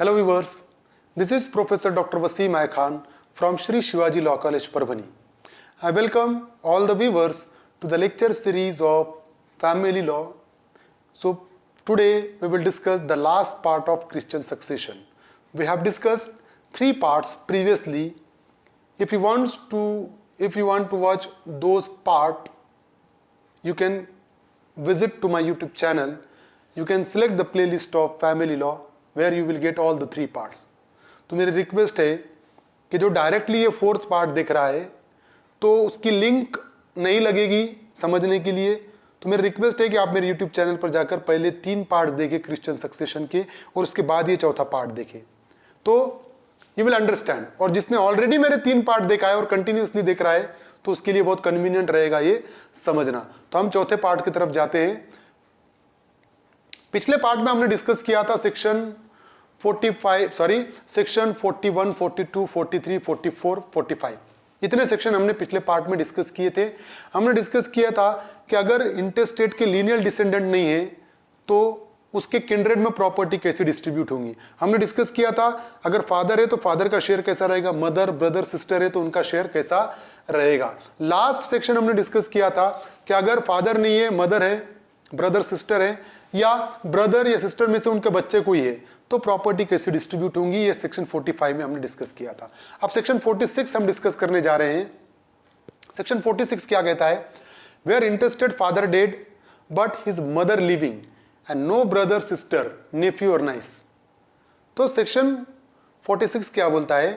Hello viewers, this is Professor Dr. Wasim I Khan from Shri Shivaji Law College, Parbhani. I welcome all the viewers to the lecture series of Family Law. So today we will discuss the last part of Christian succession. We have discussed 3 parts previously. If you want to watch those parts, you can visit to my YouTube channel. You can select the playlist of Family Law where you will get all the 3 parts. तो मेरी request है कि जो directly ये 4th part देख रहा है तो उसकी लिंक नहीं लगेगी समझने के लिए, तो मेरी रिक्वेस्ट है कि आप मेरे YouTube चैनल पर जाकर पहले 3 पार्ट्स देखें क्रिश्चियन सक्सेशन के और उसके बाद ये 4था पार्ट देखें, तो यू विल अंडरस्टैंड। और जिसने ऑलरेडी मेरे 3 पार्ट देखा है और कंटिन्यूसली देख रहा है तो उसके लिए बहुत कन्वीनियंट रहेगा ये समझना। तो हम 4थे पार्ट की तरफ जाते हैं। पिछले पार्ट में हमने डिस्कस किया था सेक्शन 41, 42, 43, 44, 45 इतने सेक्शन हमने पिछले पार्ट में डिस्कस किए थे। हमने डिस्कस किया था कि अगर इंटेस्टेट के लीनियल डिसेंडेंट नहीं है तो उसके किंड्रेड में प्रॉपर्टी कैसे डिस्ट्रीब्यूट होंगी। हमने डिस्कस किया था अगर फादर है तो फादर का शेयर कैसा रहेगा, मदर ब्रदर सिस्टर है तो उनका शेयर कैसा रहेगा। लास्ट सेक्शन हमने डिस्कस किया था कि अगर फादर नहीं है, मदर है, ब्रदर सिस्टर है या ब्रदर या सिस्टर में से उनके बच्चे कोई है तो प्रॉपर्टी कैसे डिस्ट्रीब्यूट होंगी, ये सेक्शन 45 में हमने डिस्कस किया था। अब सेक्शन 46 हम डिस्कस करने जा रहे हैं। सेक्शन 46 क्या कहता है, where intestate father dead but his mother living and no brother sister nephew और नाइस। तो सेक्शन 46 क्या बोलता है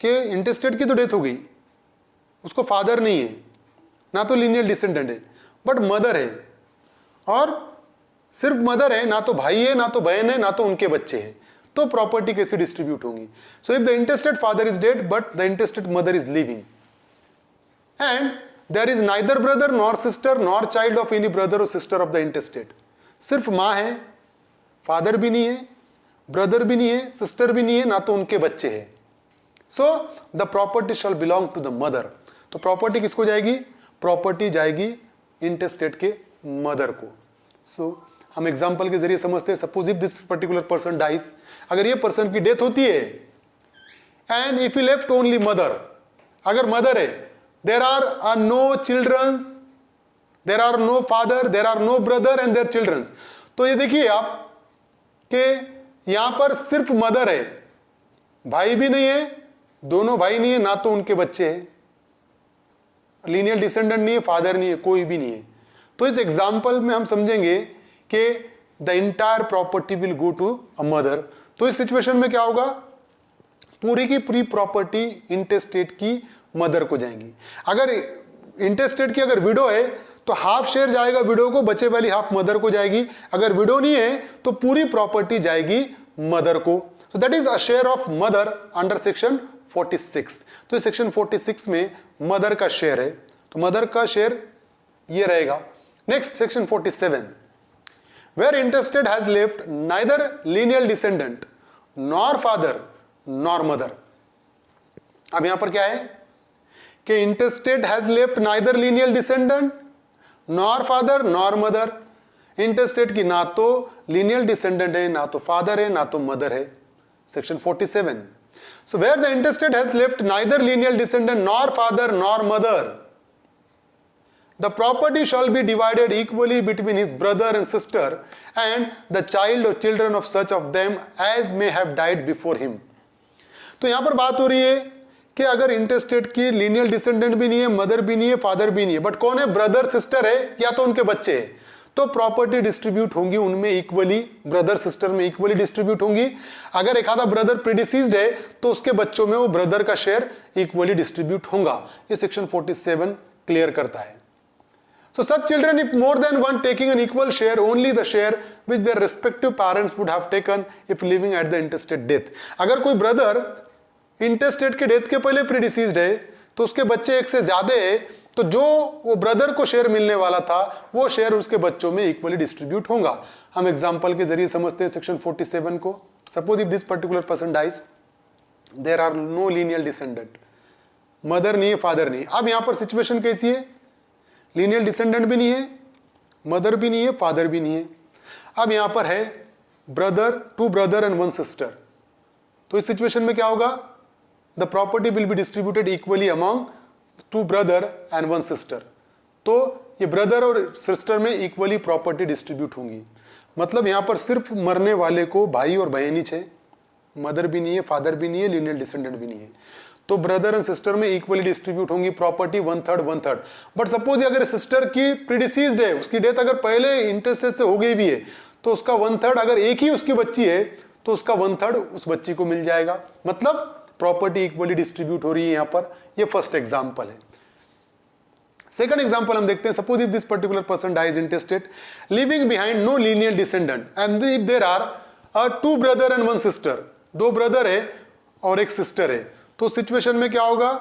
कि इंटेस्टेड की तो डेथ हो गई, उसको फादर नहीं है ना तो लीनियल डिसेंडेंट है, बट मदर है, और सिर्फ मदर है, ना तो भाई है ना तो बहन है ना तो उनके बच्चे हैं, तो प्रॉपर्टी कैसे डिस्ट्रीब्यूट होंगी। So if the intestate father is dead but the intestate mother is living and there is neither brother nor sister nor child of any brother और सिस्टर ऑफ द इंटेस्टेड, सिर्फ मां है, father भी नहीं है, brother भी नहीं है, सिस्टर भी नहीं है, ना तो उनके बच्चे हैं, so the property shall belong to the mother. तो प्रॉपर्टी किसको जाएगी, प्रॉपर्टी जाएगी इंटेस्टेड के मदर को। सो हम एग्जाम्पल के जरिए समझते हैं। Suppose if this particular person dies, अगर ये पर्सन की डेथ होती है and if he left only mother, अगर मदर है, there are no childrens, there are no father, there are no brother and their childrens. तो ये देखिए आप कि यहां पर सिर्फ मदर है, भाई भी नहीं है, दोनों भाई नहीं है, ना तो उनके बच्चे हैं, लीनियल डिसेंडेंट नहीं है, फादर नहीं है, कोई भी नहीं है। तो इस एग्जाम्पल में हम समझेंगे कि the entire property will go to a mother. तो इस सिचुएशन में क्या होगा, पूरी की पूरी प्रॉपर्टी इंटेस्टेट की मदर को जाएंगी। अगर इंटेस्टेट की अगर विडो है तो हाफ शेयर जाएगा विडो को, बचे वाली हाफ मदर को जाएगी। अगर विडो नहीं है तो पूरी प्रॉपर्टी जाएगी मदर को। So that is a share of mother under section 46। तो इस सेक्शन 46 में मदर का शेयर है, तो मदर का शेयर ये रहेगा। Next section 47, where intestate has left neither lineal descendant nor father nor mother। अब यहां पर क्या है कि intestate has left neither lineal descendant nor father nor mother। intestate की ना तो lineal descendant है, ना तो father है, ना तो mother है। section 47, so where the intestate has left neither lineal descendant nor father nor mother, the property shall be divided equally between his brother and sister and the child or children of such of them as may have died before him। तो यहां पर बात हो रही है कि अगर इंटेस्टेट की लीनियल डिसेंडेंट भी नहीं है, मदर भी नहीं है, फादर भी नहीं है, बट कौन है, ब्रदर सिस्टर है या तो उनके बच्चे हैं, तो प्रॉपर्टी डिस्ट्रीब्यूट होंगी उनमें इक्वली, ब्रदर सिस्टर में इक्वली डिस्ट्रीब्यूट होंगी। अगर एक आधा ब्रदर प्रीडिसीज्ड है तो उसके बच्चों में वो ब्रदर का शेयर इक्वली डिस्ट्रीब्यूट होगा। ये सेक्शन 47 क्लियर करता है। So such children, if more than one taking an equal share, only the share which their respective parents would have taken if living at the intestate death। अगर कोई brother इंटेस्टेट के death के पहले प्रीडिसीज्ड है तो उसके बच्चे एक से ज्यादा है, तो जो वो ब्रदर को शेयर मिलने वाला था वो शेयर उसके बच्चों में इक्वली डिस्ट्रीब्यूट होगा। हम एग्जांपल के जरिए समझते हैं सेक्शन 47 को। Suppose if this particular person dies, there are no lineal descendant, mother नहीं है, फादर नहीं। अब यहां पर सिचुएशन कैसी है, लीनियल डिसेंडेंट भी नहीं है, मदर भी नहीं है, फादर भी नहीं है। अब यहां पर है ब्रदर, 2 ब्रदर एंड 1 सिस्टर। तो इस सिचुएशन में क्या होगा, the property will be distributed equally among 2 brother and 1 sister. तो ये ब्रदर और सिस्टर में इक्वली प्रॉपर्टी डिस्ट्रीब्यूट होंगी। मतलब यहां पर सिर्फ मरने वाले को भाई और बहन ही थे, मदर भी नहीं है, फादर भी नहीं है, लीनियल डिसेंडेंट भी नहीं है। तो ब्रदर एंड सिस्टर में इक्वली डिस्ट्रीब्यूट होंगी प्रॉपर्टी 1/3 बट सपोज अगर सिस्टर की प्रीडिसीज्ड है, उसकी डेथ अगर पहले इंटेस्टेड से हो गई भी है, तो उसका 1/3 अगर एक ही उसकी बच्ची है तो उसका 1/3 उस बच्ची को मिल जाएगा। मतलब प्रॉपर्टी इक्वली डिस्ट्रीब्यूट हो रही है यहां पर। ये फर्स्ट एग्जांपल है। सेकंड एग्जांपल हम देखते हैं, suppose if this particular person dies intestate living behind no lineal descendant and if there are 2 brother and 1 sister, 2 brother है और एक सिस्टर है, तो सिचुएशन में क्या होगा,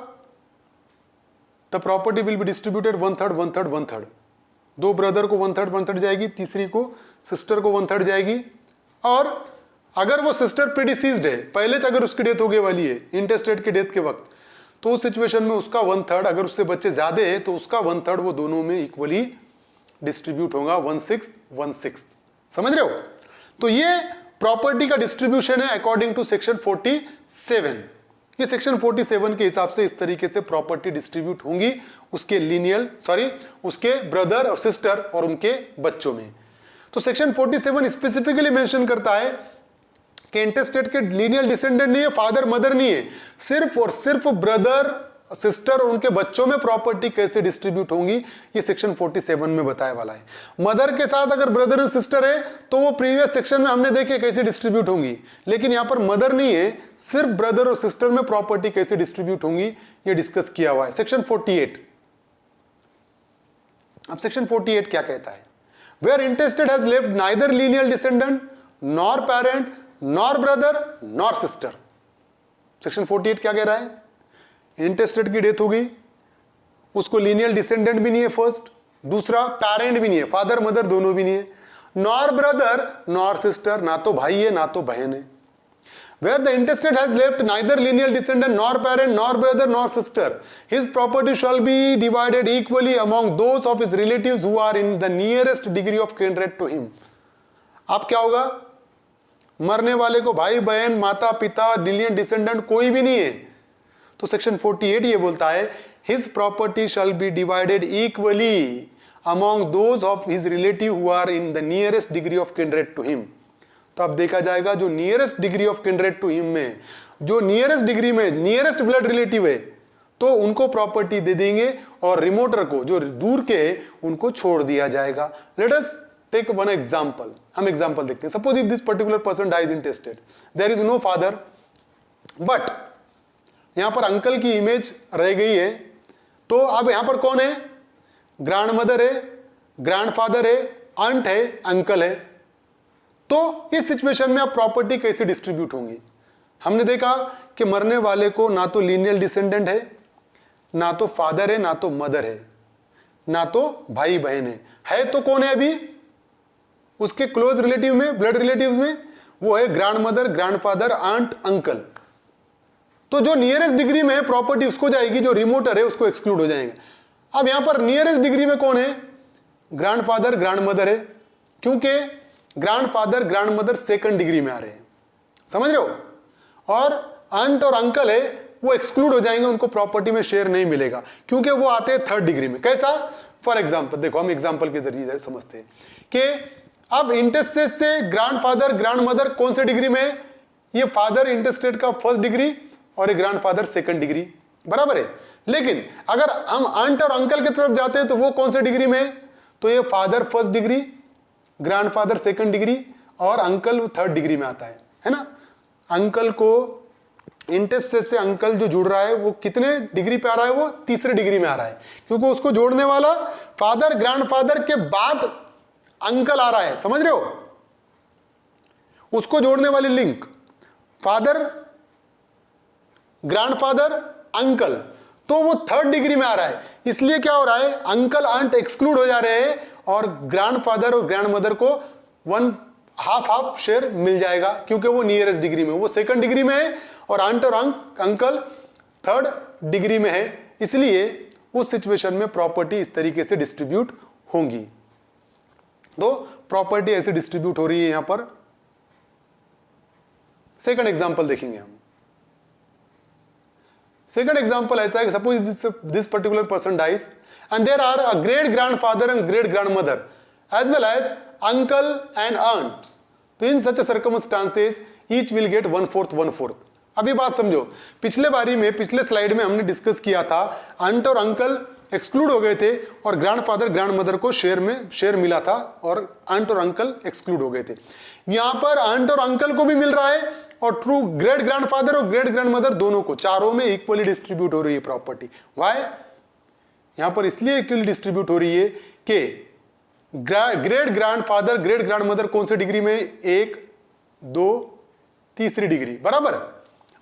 the property will be distributed 1/3 1/3 1/3। 2 brother को 1/3 1/3 जाएगी, तीसरी को सिस्टर को 1/3 जाएगी। और अगर वो सिस्टर प्रीडिसीज्ड है, पहले से अगर उसकी डेथ हो गई वाली है इंटेस्टेड की डेथ के वक्त, तो उस सिचुएशन में उसका 1/3, अगर उससे बच्चे ज्यादा है तो उसका 1/3 वो दोनों में इक्वली डिस्ट्रीब्यूट होगा, 1/6 1/6। समझ रहे हो? तो ये प्रॉपर्टी का डिस्ट्रीब्यूशन है अकॉर्डिंग टू सेक्शन 47। ये सेक्शन 47 के हिसाब से इस तरीके से प्रॉपर्टी डिस्ट्रीब्यूट होंगी उसके ब्रदर और सिस्टर और उनके बच्चों में। तो सेक्शन 47 स्पेसिफिकली मेंशन करता है कि इंटेस्टेड के लीनियल डिसेंडेंट नहीं है, फादर मदर नहीं है, सिर्फ और सिर्फ ब्रदर सिस्टर और उनके बच्चों में प्रॉपर्टी कैसे डिस्ट्रीब्यूट होंगी, ये सेक्शन 47 में बताया वाला है। मदर के साथ अगर ब्रदर और सिस्टर है तो वो प्रीवियस सेक्शन में हमने देखे कैसे डिस्ट्रीब्यूट होंगी, लेकिन यहां पर मदर नहीं है, सिर्फ ब्रदर और सिस्टर में प्रॉपर्टी कैसे डिस्ट्रीब्यूट होंगी ये डिस्कस किया हुआ है सेक्शन 48। अब सेक्शन 48 क्या कहता है, where intestate has left neither lineal descendant nor parent nor brother nor sister. Section 48 क्या कह रहा है, इंटेस्टेड की डेथ हो गई, उसको लीनियल डिसेंडेंट भी नहीं है फर्स्ट, दूसरा पेरेंट भी नहीं है, फादर मदर दोनों भी नहीं है, नॉर ब्रदर नॉर सिस्टर, ना तो भाई है ना तो बहन है। Where the intestate has left neither lineal descendant nor parent nor brother nor sister, his property shall be divided equally among those of his relatives who are in the nearest degree of kindred to him. अब क्या होगा, मरने वाले को भाई बहन माता पिता लीनियल डिसेंडेंट कोई भी नहीं है, तो सेक्शन 48 ये बोलता है his property shall be divided equally among those of his relative who are in the nearest degree of kindred to him. तो अब देखा जाएगा जो nearest degree of kindred to him में, जो नियरेस्ट डिग्री में नियरेस्ट ब्लड रिलेटिव है तो उनको प्रॉपर्टी दे देंगे और रिमोटर को जो दूर के है उनको छोड़ दिया जाएगा। Let us take one example, हम एग्जांपल देखते हैं। Suppose if this particular person dies intestate, there is no father but यहां पर अंकल की इमेज रह गई है, तो अब यहां पर कौन है, ग्रैंड मदर है, ग्रैंडफादर है, आंट है, अंकल है। तो इस सिचुएशन में अब प्रॉपर्टी कैसे डिस्ट्रीब्यूट होंगी, हमने देखा कि मरने वाले को ना तो लीनियल डिसेंडेंट है, ना तो फादर है, ना तो मदर है, ना तो भाई बहन है तो कौन है अभी उसके क्लोज रिलेटिव में, ब्लड रिलेटिव्स में, वो है grandmother, grandfather, aunt, uncle. तो जो नियरेस्ट डिग्री में है प्रॉपर्टी उसको जाएगी, जो रिमोटर है उसको एक्सक्लूड हो जाएगा। अब यहां पर नियरेस्ट डिग्री में कौन है, ग्रैंडफादर ग्रैंडमदर है, क्योंकि ग्रैंडफादर ग्रैंडमदर सेकंड डिग्री में आ रहे हैं, समझ रहे हो। और आंट और अंकल है वो एक्सक्लूड हो जाएंगे, उनको प्रॉपर्टी में शेयर नहीं मिलेगा क्योंकि वो आते हैं थर्ड डिग्री में। कैसा, फॉर एग्जाम्पल देखो, हम एग्जाम्पल के जरिए समझते हैं कि अब इंटेस्टेड से ग्रैंडफादर ग्रैंडमदर कौन से डिग्री में है, ये फादर इंटेस्टेड का फर्स्ट डिग्री और ये ग्रैंडफादर सेकंड डिग्री, बराबर है। लेकिन अगर हम आंट और अंकल की तरफ जाते हैं तो वो कौन से डिग्री में है, तो ये father first degree, grandfather second degree और अंकल थर्ड डिग्री में आता है ना। अंकल को इंटेस्टेड से अंकल जो जुड़ रहा है वो कितने डिग्री पे आ रहा है, वो तीसरे डिग्री में आ रहा है, क्योंकि उसको जोड़ने वाला फादर ग्रैंडफादर के बाद अंकल आ रहा है, समझ रहे हो। उसको जोड़ने वाली लिंक फादर ग्रैंडफादर अंकल, तो वो थर्ड डिग्री में आ रहा है। इसलिए क्या हो रहा है, अंकल आंट एक्सक्लूड हो जा रहे हैं और ग्रैंडफादर और ग्रैंडमदर को वन हाफ शेयर मिल जाएगा, क्योंकि वो नियरेस्ट डिग्री में, वो सेकंड डिग्री में है और आंट और अंकल थर्ड डिग्री में है। इसलिए उस सिचुएशन में प्रॉपर्टी इस तरीके से डिस्ट्रीब्यूट होंगी। तो प्रॉपर्टी ऐसे डिस्ट्रीब्यूट हो रही है यहां पर सेकंड एग्जांपल देखेंगे हम। सेकंड एग्जांपल ऐसा है कि suppose this particular person dies and there are a great grandfather and great grandmother as well as uncle and aunts. तो in such circumstances each will get 1/4 1/4। अभी बात समझो, पिछले बारी में, पिछले स्लाइड में हमने डिस्कस किया था आंट और अंकल एक्सक्लूड हो गए थे और ग्रैंडफादर ग्रैंडमदर को शेयर मिला था और आंट और अंकल एक्सक्लूड हो गए थे। यहां पर आंट और अंकल को भी मिल रहा है और ट्रू ग्रेट ग्रैंडफादर और ग्रेट ग्रैंडमदर दोनों को, चारों में इक्वली डिस्ट्रीब्यूट हो रही है प्रॉपर्टी। व्हाई? यहां पर इसलिए इक्वली डिस्ट्रीब्यूट हो रही है कि ग्रेट ग्रैंडफादर ग्रेट ग्रैंडमदर कौन से डिग्री में, 1 2 तीसरी डिग्री, बराबर।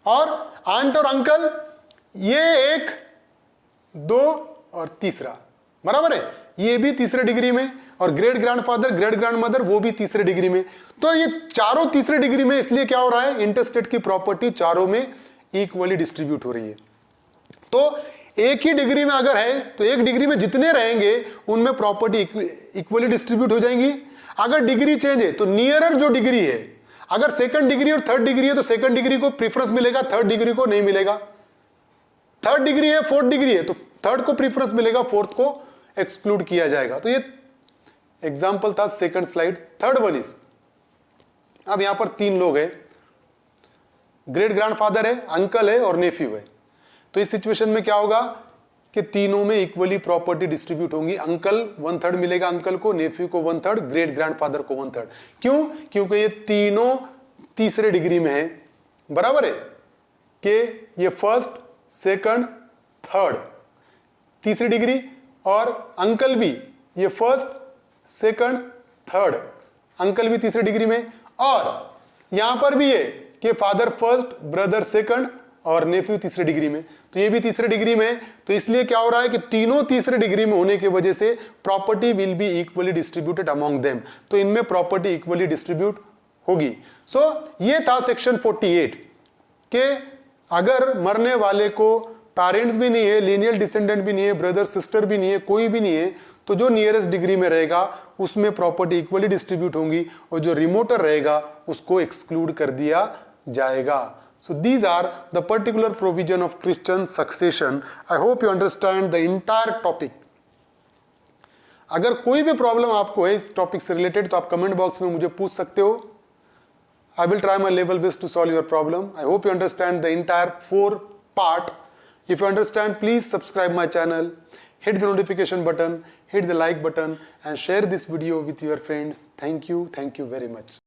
और आंट और अंकल ये 1 2 और तीसरा, बराबर है, ये भी तीसरे डिग्री में, और ग्रेट ग्रैंडफादर ग्रेट ग्रैंडमदर वो भी तीसरे डिग्री में। तो ये चारों तीसरे डिग्री में, इसलिए क्या हो रहा है, इंटरस्टेट की प्रॉपर्टी चारों में इक्वली डिस्ट्रीब्यूट हो रही है। तो एक ही डिग्री में अगर है तो एक डिग्री में जितने रहेंगे उनमें प्रॉपर्टी इक्वली डिस्ट्रीब्यूट हो जाएंगी। अगर डिग्री चेंज है तो नियरर जो डिग्री है, अगर सेकंड डिग्री और थर्ड डिग्री है तो सेकंड डिग्री को प्रीफरेंस मिलेगा, थर्ड डिग्री को नहीं मिलेगा। थर्ड डिग्री है, फोर्थ डिग्री है तो थर्ड को प्रीफरेंस मिलेगा, फोर्थ को एक्सक्लूड किया जाएगा। तो ये एग्जांपल था second slide. Third one is, अब यहां पर 3 लोग हैं, ग्रेट ग्रैंडफादर है, अंकल है और नेफ्यू है। तो इस सिचुएशन में क्या होगा कि तीनों में इक्वली प्रॉपर्टी डिस्ट्रीब्यूट होंगी। अंकल 1/3 मिलेगा अंकल को, नेफ्यू को 1/3, ग्रेट ग्रैंडफादर को 1/3। क्यों? क्योंकि ये तीनों तीसरे डिग्री में है, बराबर है कि ये फर्स्ट सेकंड थर्ड तीसरी डिग्री, और अंकल भी ये फर्स्ट सेकंड थर्ड, अंकल भी तीसरी डिग्री में, और यहां पर भी है कि फादर फर्स्ट ब्रदर सेकंड और नेफ्यू तीसरे डिग्री में, तो ये भी तीसरे डिग्री में। तो इसलिए क्या हो रहा है कि तीनों तीसरे डिग्री में होने की वजह से property will be equally distributed among them, तो इनमें प्रॉपर्टी इक्वली डिस्ट्रीब्यूट होगी। सो ये था सेक्शन 48 के अगर मरने वाले को पेरेंट्स भी नहीं है, लीनियल डिसेंडेंट भी नहीं है, ब्रदर सिस्टर भी नहीं है, कोई भी नहीं है, तो जो नियरेस्ट डिग्री में रहेगा उसमें प्रॉपर्टी इक्वली डिस्ट्रीब्यूट होंगी, और जो रिमोटर रहेगा उसको एक्सक्लूड कर दिया जाएगा। So these are the particular provision of Christian succession. I hope you understand the entire topic. अगर कोई भी प्रॉब्लम आपको है इस टॉपिक से रिलेटेड तो आप कमेंट बॉक्स में मुझे पूछ सकते हो। I will try my level best to solve your problem. I hope you understand the entire 4 part. If you understand, please subscribe my channel, hit the notification button, hit the like button and share this video with your friends. Thank you very much.